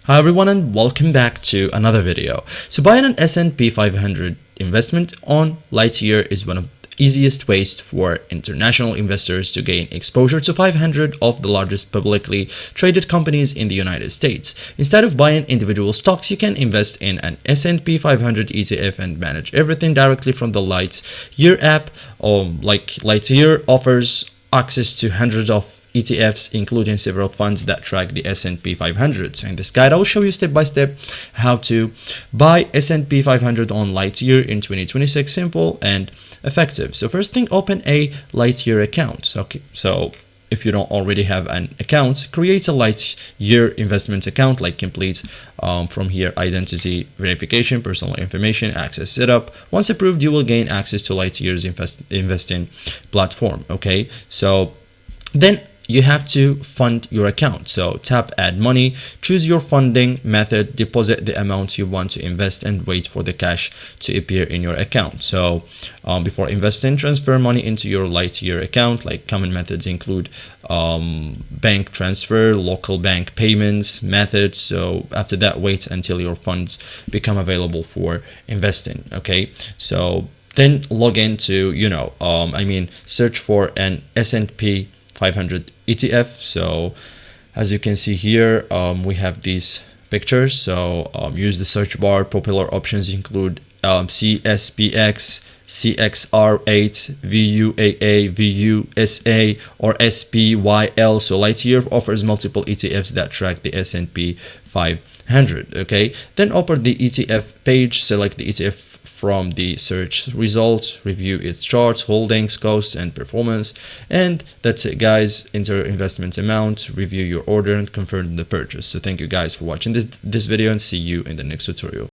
Hi everyone and welcome back to another video. So buying an S&P 500 investment on Lightyear is one of the easiest ways for international investors to gain exposure to 500 of the largest publicly traded companies in the United States. Instead of buying individual stocks, you can invest in an S&P 500 ETF and manage everything directly from the Lightyear app. Lightyear offers access to hundreds of ETFs, including several funds that track the S&P 500. So in this guide, I will show you step by step how to buy S&P 500 on Lightyear in 2026, simple and effective. So first thing, open a Lightyear account. Okay, so if you don't already have an account, create a Lightyear investment account, like complete from here identity verification, personal information, access setup. Once approved, you will gain access to Lightyear's investing platform. Okay, so then you have to fund your account. So tap add money, choose your funding method, deposit the amount you want to invest, and wait for the cash to appear in your account. So before investing, transfer money into your Lightyear account. Like common methods include bank transfer, local bank payments methods. So after that, wait until your funds become available for investing. Okay, so then log into, search for an S&P 500 ETF. So as you can see here, we have these pictures. So use the search bar. Popular options include CSPX, CXR8, VUAA, VUSA, or SPYL. So Lightyear offers multiple ETFs that track the S&P 500. Okay, then open the ETF page, select the ETF from the search results, review its charts, holdings, costs, and performance. And that's it, guys. Enter investment amount, review your order, and confirm the purchase. So thank you guys for watching this video, and see you in the next tutorial.